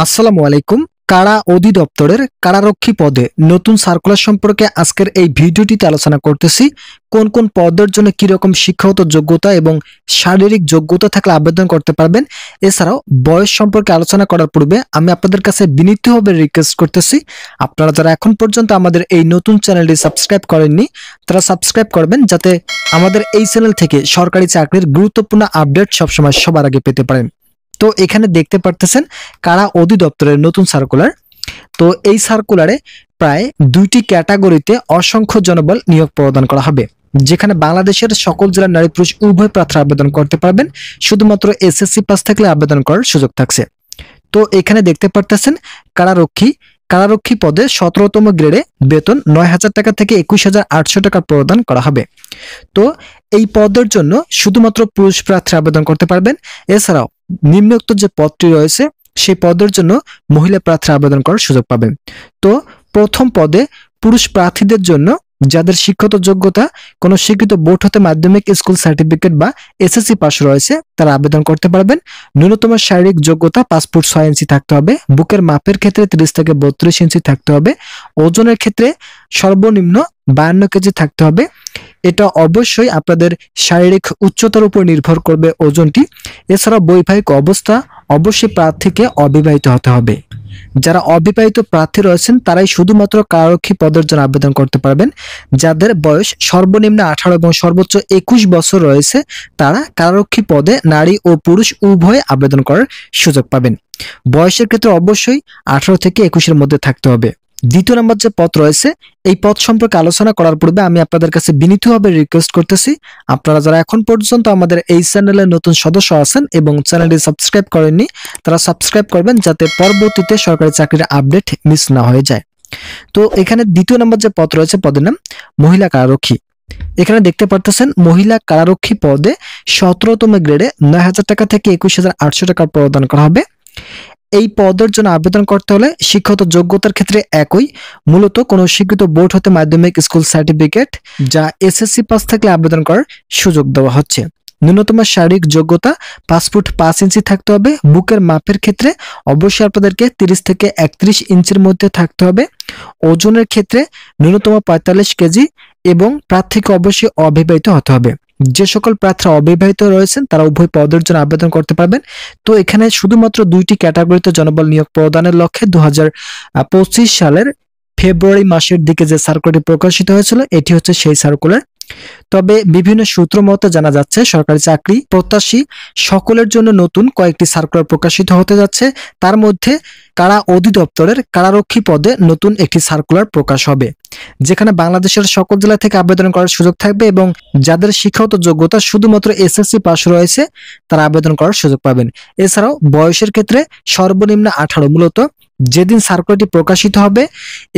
আসসালামু আলাইকুম। কারা অধিদপ্তরের কারারক্ষী পদে নতুন সার্কুলার সম্পর্কে আজকের এই ভিডিওটিতে আলোচনা করতেছি। কোন কোন পদের জন্য কি রকম শিক্ষাগত যোগ্যতা এবং শারীরিক যোগ্যতা থাকলে আবেদন করতে পারবেন, এছাড়াও বয়স সম্পর্কে আলোচনা করার পূর্বে আমি আপনাদের কাছে বিনীতভাবে রিকোয়েস্ট করতেছি, আপনারা যারা এখন পর্যন্ত আমাদের এই নতুন চ্যানেলটি সাবস্ক্রাইব করেননি তারা সাবস্ক্রাইব করবেন, যাতে আমাদের এই চ্যানেল থেকে সরকারি চাকরির গুরুত্বপূর্ণ আপডেট সবসময় সবার আগে পেতে পারেন। তো এখানে দেখতে পারতেছেন কারা অধিদপ্তরের নতুন সার্কুলার। তো এই সার্কুলারে প্রায় 2টি ক্যাটাগরিতে অসংখ্য জনবল নিয়োগ প্রদান করা হবে, যেখানে বাংলাদেশের সকল জেলার নারী পুরুষ উভয় প্রার্থী আবেদন করতে পারবেন। শুধুমাত্র এসএসসি পাস থাকলে আবেদন করার সুযোগ থাকছে। তো এখানে দেখতে পারতেছেন কারারক্ষী পদে 17তম গ্রেডে বেতন 9,000 টাকা থেকে 21,800 টাকা প্রদান করা হবে। তো এই পদের জন্য শুধুমাত্র পুরুষ প্রার্থী আবেদন করতে পারবেন। এছাড়াও নিম্নোক্ত যে পদটি রয়েছে সেই পদের জন্য মহিলা প্রার্থী আবেদন করার সুযোগ পাবেন। তো প্রথম পদে পুরুষ প্রার্থীদের জন্য যাদের শিক্ষাগত যোগ্যতা কোনো স্বীকৃত বোর্ড হতে মাধ্যমিক স্কুল সার্টিফিকেট বা এসএসসি পাস রয়েছে তারা আবেদন করতে পারবেন। ন্যূনতম শারীরিক যোগ্যতা 5 ফুট 6 ইঞ্চি থাকতে হবে। বুকের মাপের ক্ষেত্রে 30 থেকে 32 ইঞ্চি থাকতে হবে। ওজনের ক্ষেত্রে সর্বনিম্ন 52 কেজি থাকতে হবে। এটা অবশ্যই আপনাদের শারীরিক উচ্চতার উপর নির্ভর করবে ওজনটি। এছাড়া বৈবাহিক অবস্থা অবশ্যই প্রার্থীকে অবিবাহিত হতে হবে। যারা অবিবাহিত প্রার্থী রয়েছেন তারাই শুধুমাত্র কারারক্ষী পদের জন্য আবেদন করতে পারবেন। যাদের বয়স সর্বনিম্ন 18 এবং সর্বোচ্চ 21 বছর রয়েছে তারা কারারক্ষী পদে নারী ও পুরুষ উভয়ে আবেদন করার সুযোগ পাবেন। বয়সের ক্ষেত্রে অবশ্যই 18 থেকে 21-এর মধ্যে থাকতে হবে। দ্বিতীয় নম্বর যে পদ রয়েছে এই পদ সম্পর্কে আলোচনা করার পূর্বে আমি আপনাদের কাছে বিনীতভাবে রিকোয়েস্ট করতেছি, আপনারা যারা এখন পর্যন্ত আমাদের এই চ্যানেলের নতুন সদস্য আছেন এবং চ্যানেলটি সাবস্ক্রাইব করেননি তারা সাবস্ক্রাইব করবেন, যাতে পরবর্তীতে সরকারি চাকরির আপডেট মিস না হয়ে যায়। তো এখানে দ্বিতীয় নম্বর যে পদ রয়েছে পদের নাম মহিলা কারারক্ষী। এখানে দেখতে পারতেছেন মহিলা কারারক্ষী পদে 17তম গ্রেডে 9,000 টাকা থেকে 21,800 টাকা প্রদান করা হবে। এই পদের জন্য আবেদন করতে হলে শিক্ষাগত যোগ্যতার ক্ষেত্রে একই, মূলত কোনো স্বীকৃত বোর্ড হতে মাধ্যমিক স্কুল সার্টিফিকেট যা এসএসসি পাস থাকলে আবেদন করার সুযোগ দেওয়া হচ্ছে। ন্যূনতম শারীরিক যোগ্যতা 5 ফুট 5 ইঞ্চি থাকতে হবে। বুকের মাপের ক্ষেত্রে অবশ্যই আপনাদেরকে 30 থেকে 31 ইঞ্চির মধ্যে থাকতে হবে। ওজনের ক্ষেত্রে ন্যূনতম 45 কেজি এবং প্রার্থীকে অবশ্যই অবিবাহিত হতে হবে। যে সকল প্রার্থীরা অবিবাহিত রয়েছেন তারা উভয় পদের জন্য আবেদন করতে পারবেন। তো এখানে শুধুমাত্র 2টি ক্যাটাগরিতে জনবল নিয়োগ প্রদানের লক্ষ্যে 2025 সালের ফেব্রুয়ারি মাসের দিকে যে সার্কুলারটি প্রকাশিত হয়েছিল এটি হচ্ছে সেই সার্কুলার। তবে বিভিন্ন সূত্র মতে জানা যাচ্ছে সরকারি চাকরি প্রত্যাশী সকলের জন্য নতুন কয়েকটি সার্কুলার প্রকাশিত হতে যাচ্ছে। তার মধ্যে কারা অধিদপ্তরের কারারক্ষী পদে নতুন একটি সার্কুলার প্রকাশ হবে, যেখানে বাংলাদেশের সকল জেলা থেকে আবেদন করার সুযোগ থাকবে এবং যাদের শিক্ষাগত যোগ্যতা শুধুমাত্র এসএসসি পাস রয়েছে তারা আবেদন করার সুযোগ পাবেন। এছাড়াও বয়সের ক্ষেত্রে সর্বনিম্ন 18, মূলত যেদিন সার্কুলারটি প্রকাশিত হবে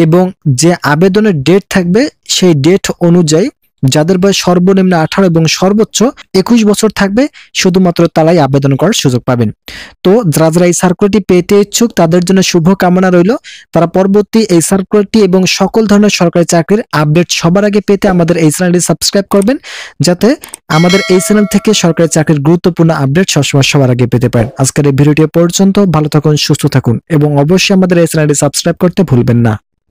এবং যে আবেদনের ডেট থাকবে সেই ডেট অনুযায়ী যাদের বয়স সর্বনিম্ন 18 এবং সর্বোচ্চ 21 বছর থাকবে শুধুমাত্র তারাই আবেদন করার সুযোগ পাবেন। তো যারা এই সার্কুলারটি পেতে ইচ্ছুক তাদের জন্য শুভ কামনা রইল। তারা পরবর্তী এই সার্কুলারটি এবং সকল ধরনের সরকারি চাকরির আপডেট সবার আগে পেতে আমাদের এই চ্যানেলটি সাবস্ক্রাইব করবেন, যাতে আমাদের এই চ্যানেল থেকে সরকারি চাকরির গুরুত্বপূর্ণ আপডেট সবসময় সবার আগে পেতে পারেন। আজকের এই ভিডিওটি পর্যন্ত ভালো থাকুন, সুস্থ থাকুন এবং অবশ্যই আমাদের এই চ্যানেলটি সাবস্ক্রাইব করতে ভুলবেন না।